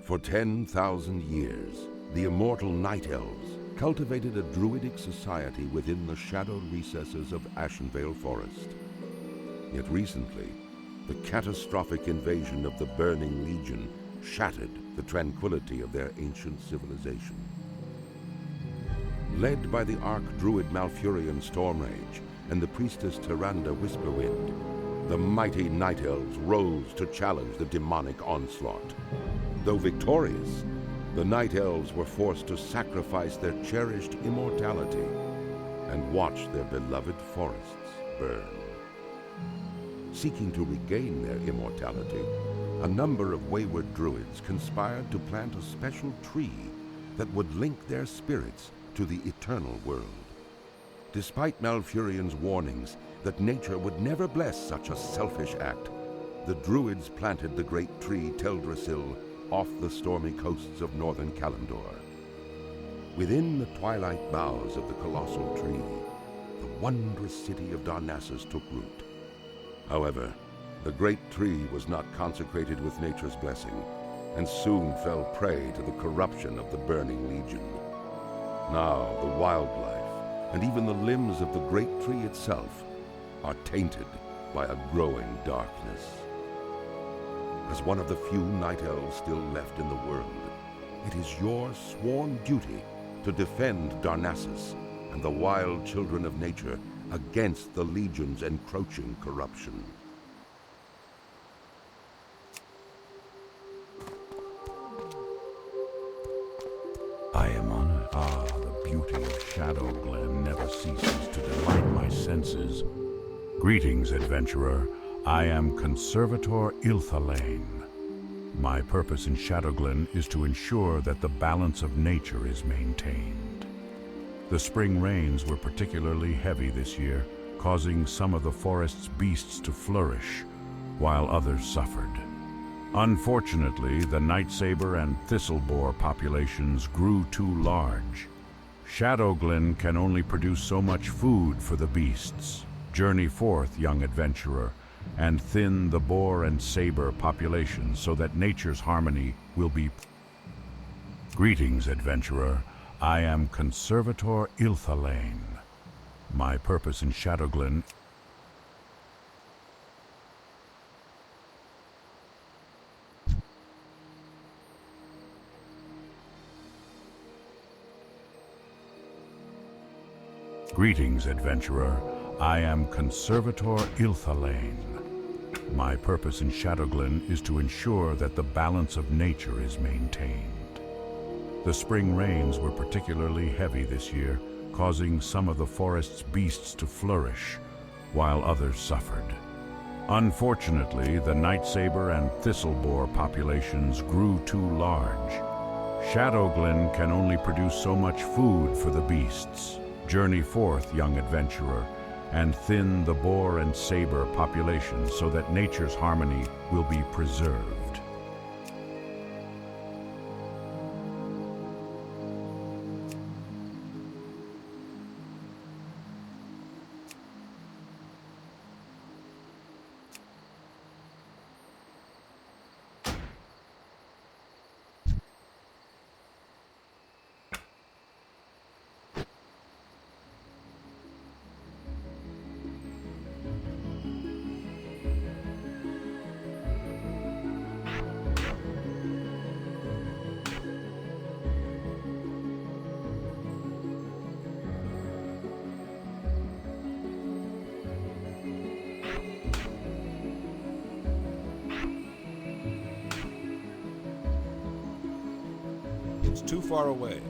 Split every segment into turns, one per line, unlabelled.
For 10,000 years, the immortal Night Elves cultivated a druidic society within the shadowed recesses of Ashenvale Forest. Yet recently, the catastrophic invasion of the Burning Legion shattered the tranquility of their ancient civilization. Led by the Archdruid Malfurion Stormrage and the priestess Tyrande Whisperwind, the mighty Night Elves rose to challenge the demonic onslaught. Though victorious, the Night Elves were forced to sacrifice their cherished immortality and watch their beloved forests burn. Seeking to regain their immortality, a number of wayward druids conspired to plant a special tree that would link their spirits to the eternal world. Despite Malfurion's warnings that nature would never bless such a selfish act, the druids planted the great tree Teldrassil off the stormy coasts of northern Kalimdor. Within the twilight boughs of the colossal tree, the wondrous city of Darnassus took root. However, the great tree was not consecrated with nature's blessing, and soon fell prey to the corruption of the Burning Legion. Now the wildlife, and even the limbs of the great tree itself, are tainted by a growing darkness. As one of the few Night Elves still left in the world, it is your sworn duty to defend Darnassus and the wild children of nature against the Legion's encroaching corruption.
I am honored. Ah, the beauty of Shadow Glen never ceases to delight my senses. Greetings, adventurer. I am Conservator Ilthalane. My purpose in Shadowglen is to ensure that the balance of nature is maintained. The spring rains were particularly heavy this year, causing some of the forest's beasts to flourish, while others suffered. Unfortunately, the night saber and thistleboar populations grew too large. Shadowglen can only produce so much food for the beasts. Journey forth, young adventurer, and thin the boar and saber populations so that nature's harmony will be... Greetings, adventurer. I am Conservator Ilthalane. My purpose in Shadowglen... Greetings, adventurer. I am Conservator Ilthalane. My purpose in Shadowglen is to ensure that the balance of nature is maintained. The spring rains were particularly heavy this year, causing some of the forest's beasts to flourish, while others suffered. Unfortunately, the night saber and thistleboar populations grew too large. Shadowglen can only produce so much food for the beasts. Journey forth, young adventurer, and thin the boar and saber populations so that nature's harmony will be preserved.
It's too far away.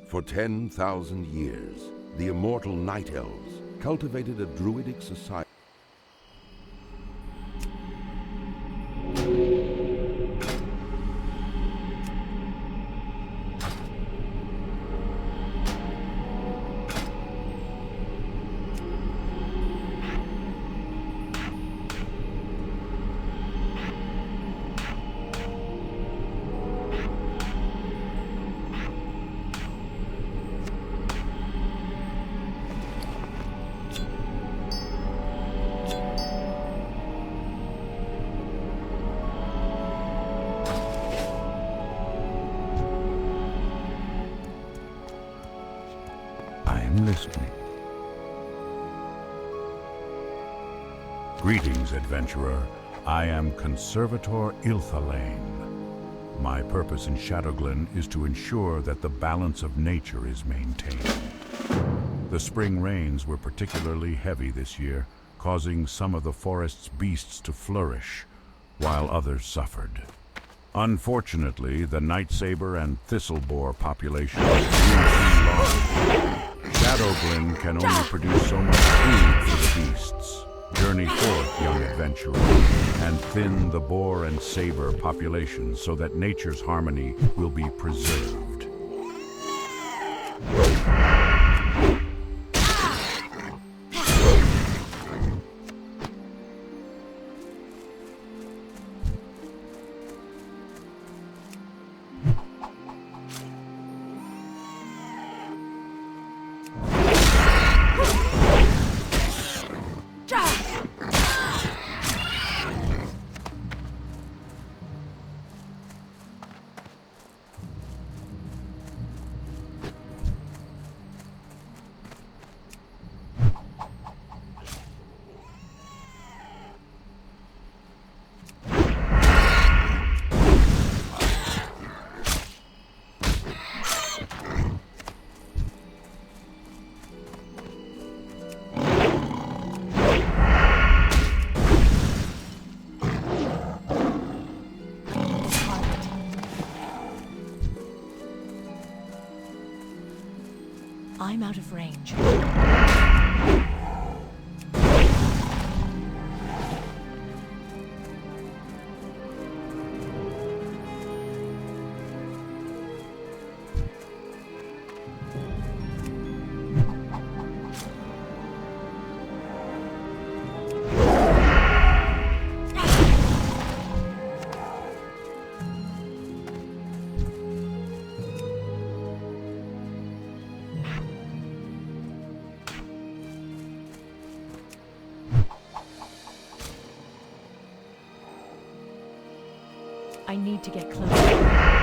For 10,000 years, the immortal Night Elves cultivated a druidic society.
Listening. Greetings, adventurer. I am Conservator Ilthalane. My purpose in Shadowglen is to ensure that the balance of nature is maintained. The spring rains were particularly heavy this year, causing some of the forest's beasts to flourish, while others suffered. Unfortunately, the night saber and thistleboar populations grew too large. Shadowglen can only produce so much food for the beasts. Journey forth, young adventurer, and thin the boar and saber populations so that nature's harmony will be preserved.
I'm out of range. I need to get closer.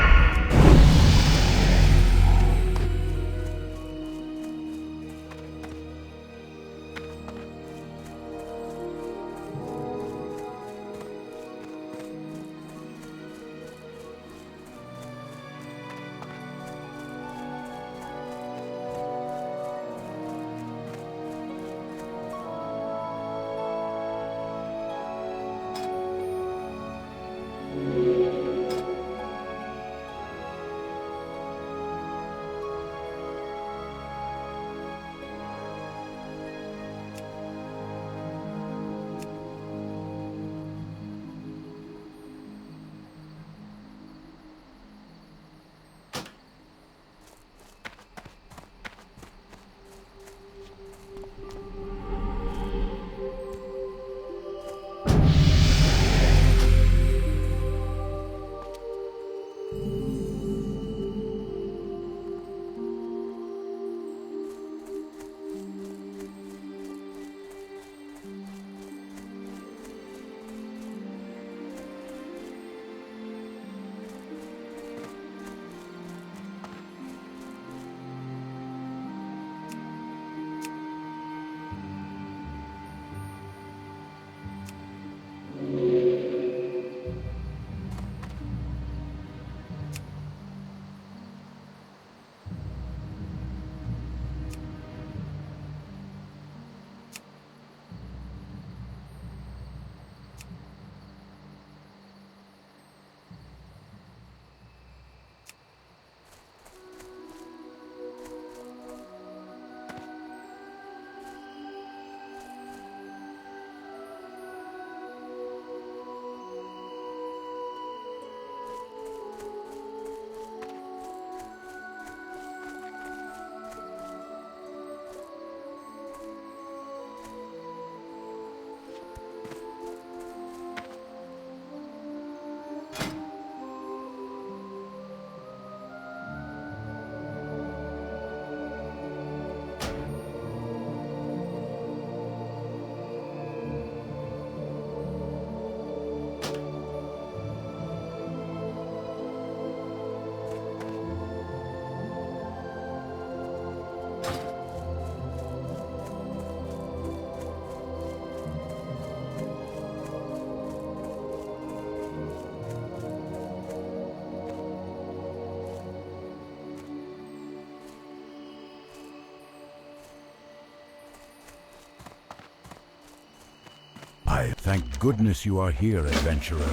Thank goodness you are here, adventurer.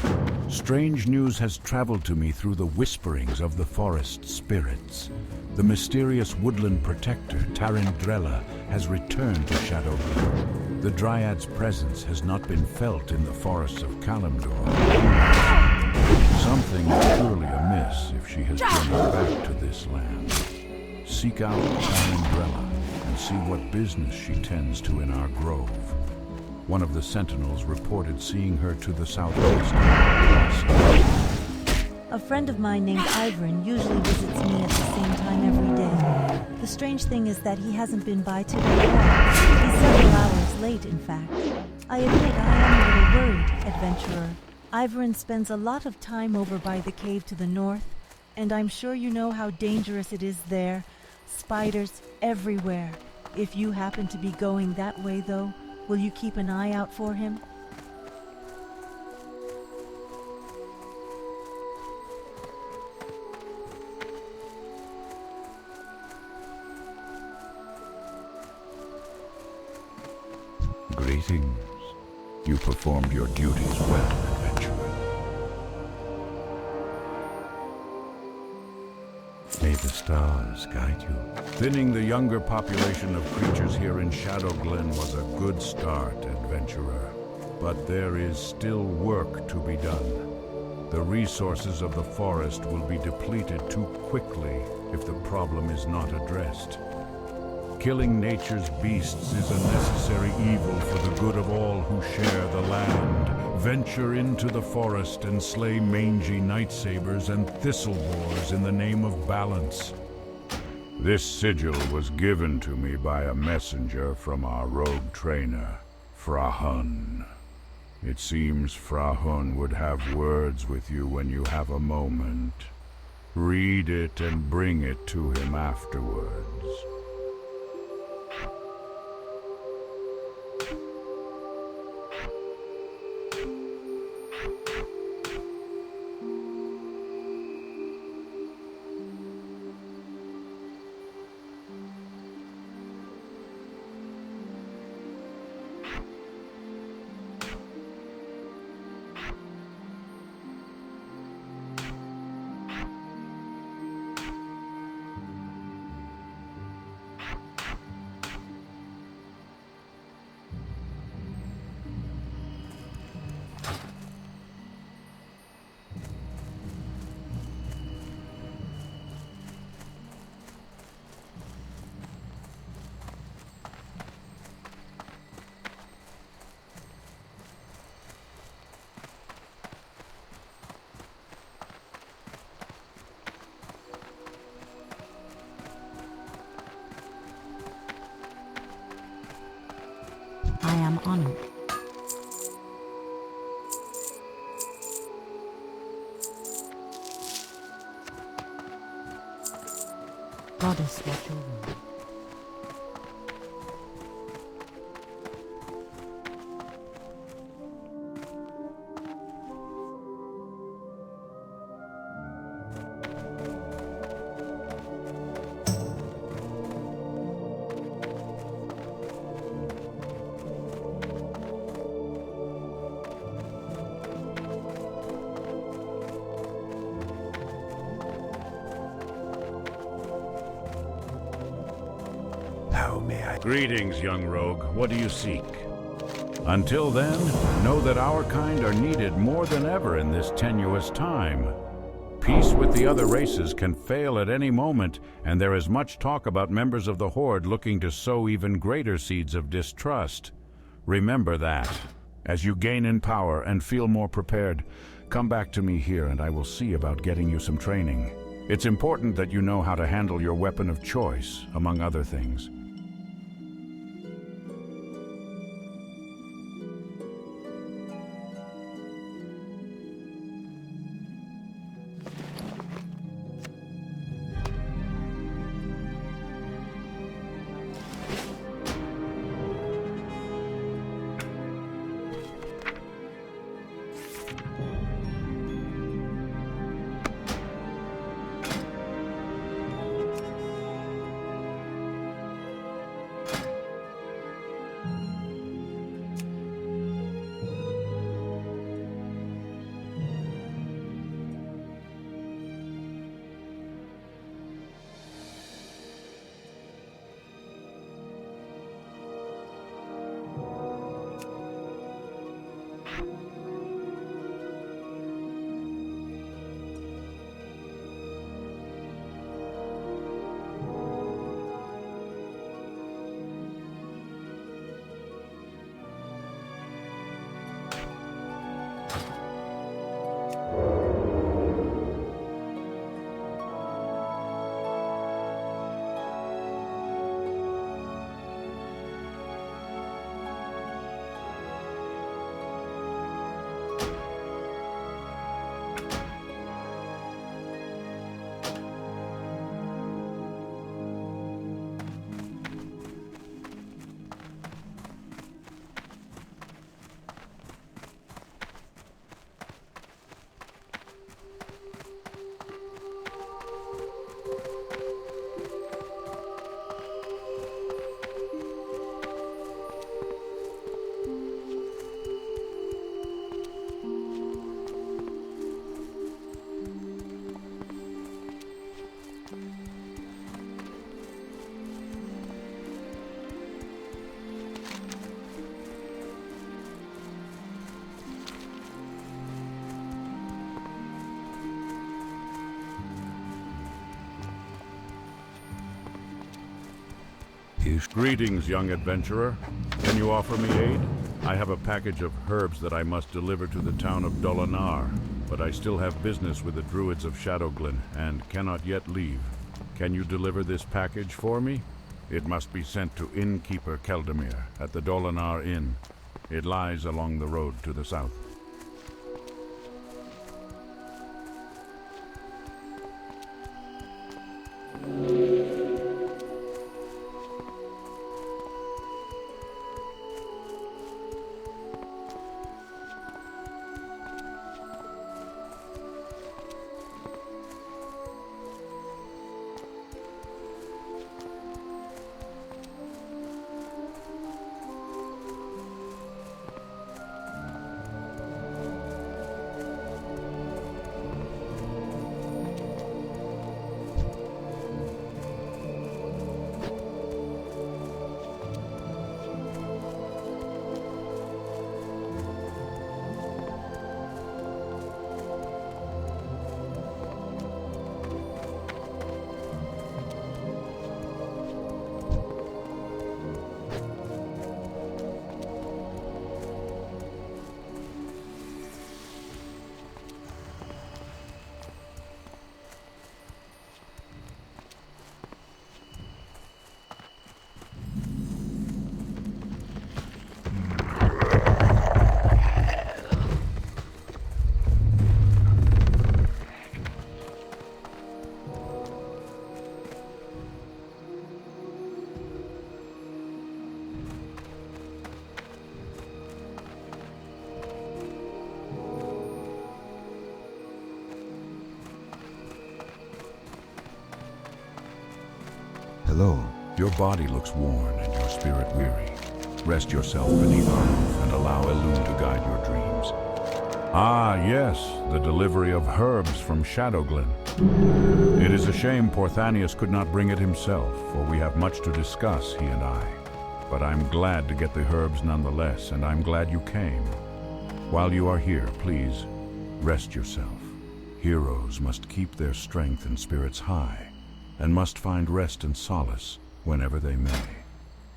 Strange news has traveled to me through the whisperings of the forest spirits. The mysterious woodland protector, Tarindrella, has returned to Shadowglen. The Dryad's presence has not been felt in the forests of Kalimdor. Something is surely amiss if she has journeyed back to this land. Seek out Tarindrella and see what business she tends to in our grove. One of the sentinels reported seeing her to the southwest.
A friend of mine named Ivern usually visits me at the same time every day. The strange thing is that he hasn't been by today at all. He's several hours late, in fact. I admit I am a little worried, adventurer. Ivern spends a lot of time over by the cave to the north, and I'm sure you know how dangerous it is there. Spiders everywhere. If you happen to be going that way, though, will you keep an eye out for him?
Greetings. You performed your duties well, adventurer. May the stars guide you. Thinning the younger population of creatures here in Shadowglen was a good start, adventurer. But there is still work to be done. The resources of the forest will be depleted too quickly if the problem is not addressed. Killing nature's beasts is a necessary evil for the good of all who share the land. Venture into the forest and slay mangy nightsabers and thistlebores in the name of balance. This sigil was given to me by a messenger from our rogue trainer, Frahun. It seems Frahun would have words with you when you have a moment. Read it and bring it to him afterwards.
I am honored. Goddess, watch over me.
Greetings, young rogue. What do you seek? Until then, know that our kind are needed more than ever in this tenuous time. Peace with the other races can fail at any moment, and there is much talk about members of the Horde looking to sow even greater seeds of distrust. Remember that. As you gain in power and feel more prepared, come back to me here and I will see about getting you some training. It's important that you know how to handle your weapon of choice, among other things. Greetings, young adventurer. Can you offer me aid? I have a package of herbs that I must deliver to the town of Dolinar, but I still have business with the druids of Shadowglen and cannot yet leave. Can you deliver this package for me? It must be sent to Innkeeper Keldemir at the Dolinar Inn. It lies along the road to the south.
Hello.
Your body looks worn and your spirit weary. Rest yourself beneath our roof and allow Elune to guide your dreams. Ah, yes, the delivery of herbs from Shadowglen. It is a shame Porthanius could not bring it himself, for we have much to discuss, he and I. But I'm glad to get the herbs nonetheless, and I'm glad you came. While you are here, please, rest yourself. Heroes must keep their strength and spirits high, and must find rest and solace whenever they may.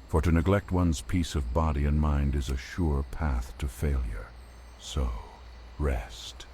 For to neglect one's peace of body and mind is a sure path to failure. So, rest.